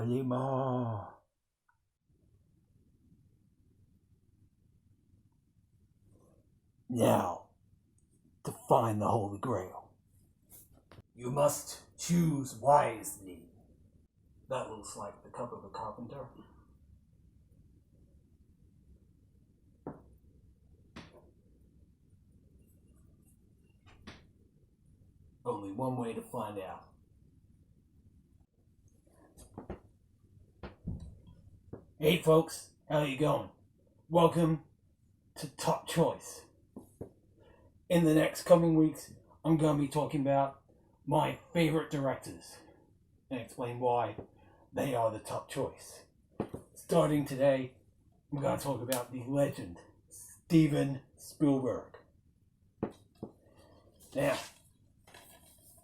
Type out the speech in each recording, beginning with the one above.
anymore. Now, to find the Holy Grail, you must choose wisely. That looks like the cup of a carpenter. Only one way to find out. Hey folks, how you going? Welcome to Top Choice. In the next coming weeks, I'm going to be talking about my favorite directors and explain why they are the top choice. Starting today, I'm going to talk about the legend, Steven Spielberg. Now,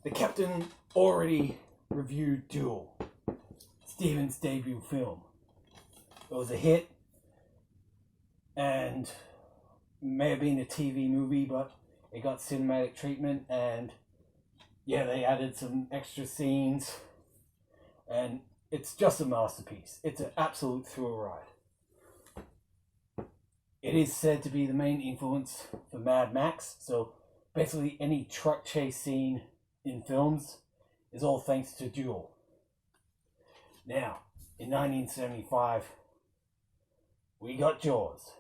the captain already reviewed Duel, Steven's debut film. It was a hit, and may have been a TV movie, but it got cinematic treatment, and yeah, they added some extra scenes, and it's just a masterpiece. It's an absolute thrill ride. It is said to be the main influence for Mad Max, so basically any truck chase scene in films is all thanks to Duel. Now, in 1975, we got Jaws.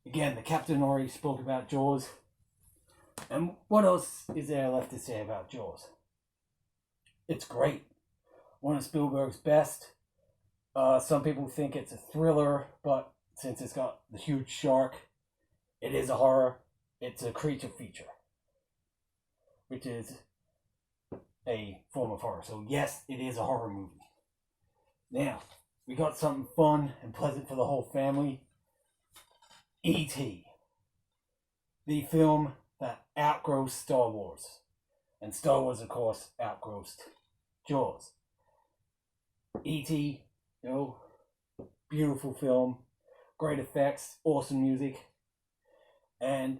Again, the captain already spoke about Jaws. And what else is there left to say about Jaws? It's great. One of Spielberg's best. Some people think it's a thriller, but since it's got the huge shark, it is a horror. It's a creature feature, which is a form of horror. So yes, it is a horror movie. Now, we got something fun and pleasant for the whole family. E.T., the film that outgrows Star Wars. And Star Wars, of course, outgrossed Jaws. E.T., beautiful film, great effects, awesome music, and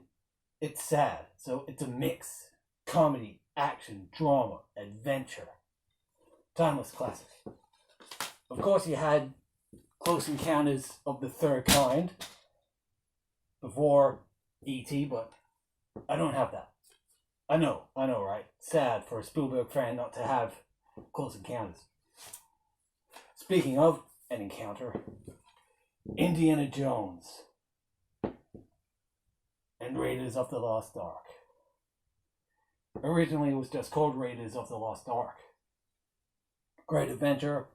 it's sad. So it's a mix. Comedy, action, drama, adventure. Timeless classic. Of course, you had Close Encounters of the Third Kind before E.T., but I don't have that. I know, right? Sad for a Spielberg fan not to have Close Encounters. Speaking of an encounter, Indiana Jones and Raiders of the Lost Ark. Originally, it was just called Raiders of the Lost Ark. Great adventure.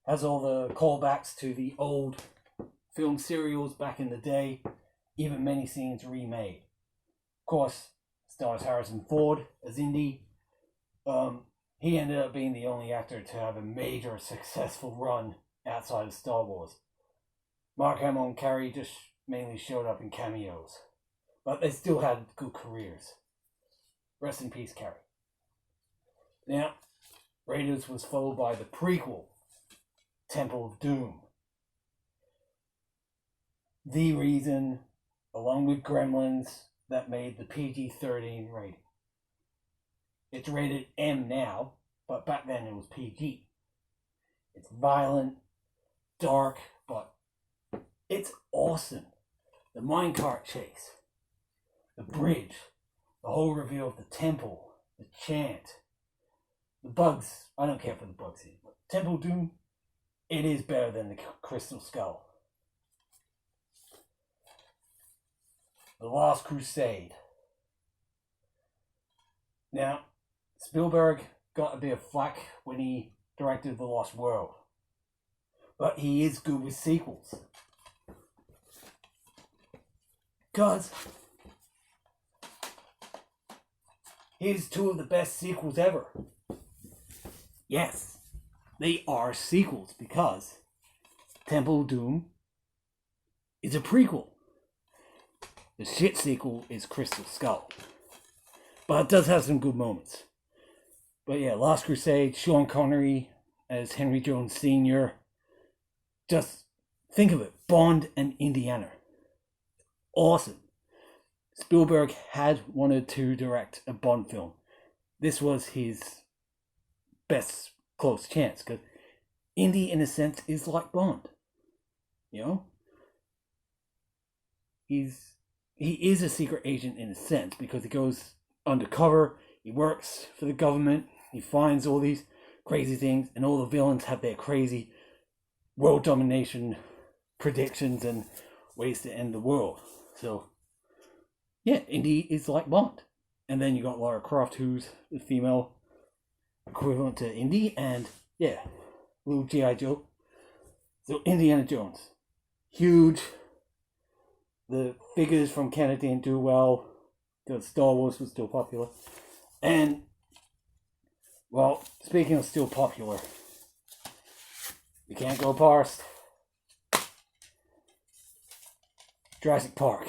Has all the callbacks to the old film serials back in the day, even many scenes remade. Of course, stars Harrison Ford as Indy. He ended up being the only actor to have a major successful run outside of Star Wars. Mark Hamill and Carrie just mainly showed up in cameos, but they still had good careers. Rest in peace, Carrie. Now, Raiders was followed by the prequel, Temple of Doom. The reason, along with Gremlins, that made the PG-13 rating. It's rated M now, but back then it was PG. It's violent, dark, but it's awesome. The minecart chase, the bridge, the whole reveal of the temple, the chant, the bugs. I don't care for the bugs here, but Temple of Doom, it is better than the Crystal Skull. The Last Crusade. Now, Spielberg got a bit of flack when he directed The Lost World, but he is good with sequels. Because here's two of the best sequels ever. Yes, they are sequels because Temple of Doom is a prequel. The shit sequel is Crystal Skull. But it does have some good moments. But yeah, Last Crusade, Sean Connery as Henry Jones Sr. Just think of it, Bond and Indiana. Awesome. Spielberg had wanted to direct a Bond film. This was his best close chance because Indy, in a sense, is like Bond. You know? He is a secret agent in a sense, because he goes undercover, he works for the government, he finds all these crazy things, and all the villains have their crazy world domination predictions and ways to end the world. So, yeah, Indy is like Bond. And then you got Lara Croft, who's the female equivalent to Indy, and yeah, little G.I. Joe. So, Indiana Jones. Huge. The figures from Canada didn't do well, because Star Wars was still popular. And, well, speaking of still popular, you can't go past Jurassic Park.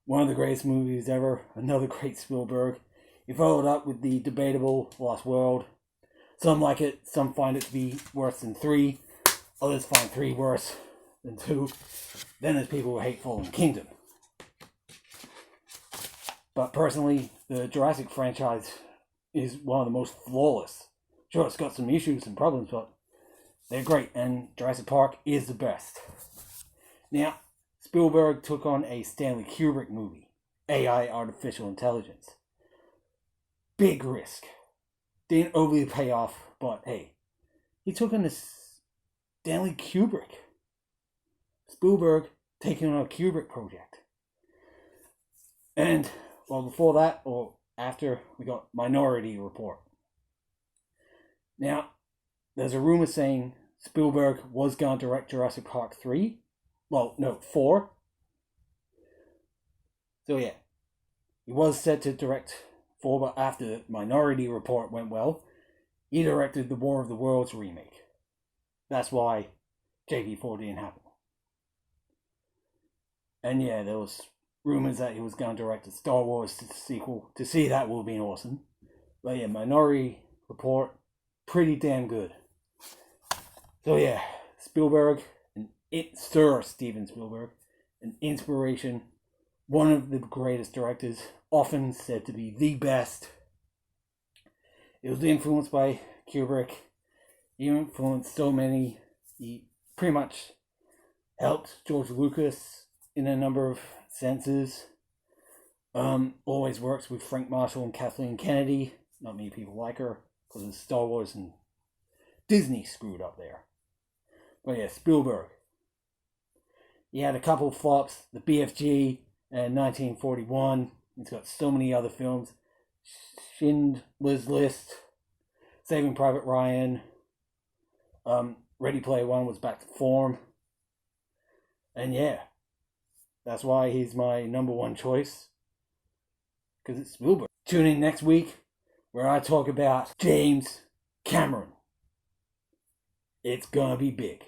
One of the greatest movies ever, another great Spielberg. He followed up with the debatable Lost World. Some like it, some find it to be worse than 3. Others find 3 worse than 2. Then there's people who hate Fallen Kingdom. But personally, the Jurassic franchise is one of the most flawless. Sure, it's got some issues and problems, but they're great, and Jurassic Park is the best. Now, Spielberg took on a Stanley Kubrick movie, AI, Artificial Intelligence. Big risk. Didn't overly pay off, but hey, he took on this Stanley Kubrick. Spielberg taking on a Kubrick project. And, well, before that, or after, we got Minority Report. Now, there's a rumor saying Spielberg was going to direct Jurassic Park 3. Well, no, 4. So yeah, he was set to direct 4, but after the Minority Report went well, he directed the War of the Worlds remake. That's why JP4 didn't happen. And yeah, there was rumors that he was going to direct a Star Wars sequel. To see that would have been awesome. But yeah, Minority Report, pretty damn good. So yeah, Spielberg, Sir Steven Spielberg, an inspiration, one of the greatest directors, often said to be the best. It was influenced by Kubrick. He influenced so many. He pretty much helped George Lucas in a number of senses. Always works with Frank Marshall and Kathleen Kennedy. Not many people like her because of Star Wars and Disney screwed up there. But yeah, Spielberg. He had a couple of flops, the BFG and 1941. He's got so many other films. Schindler's List, Saving Private Ryan, Ready Player One was back to form. And yeah, that's why he's my number one choice. Because it's Spielberg. Tune in next week where I talk about James Cameron. It's gonna be big.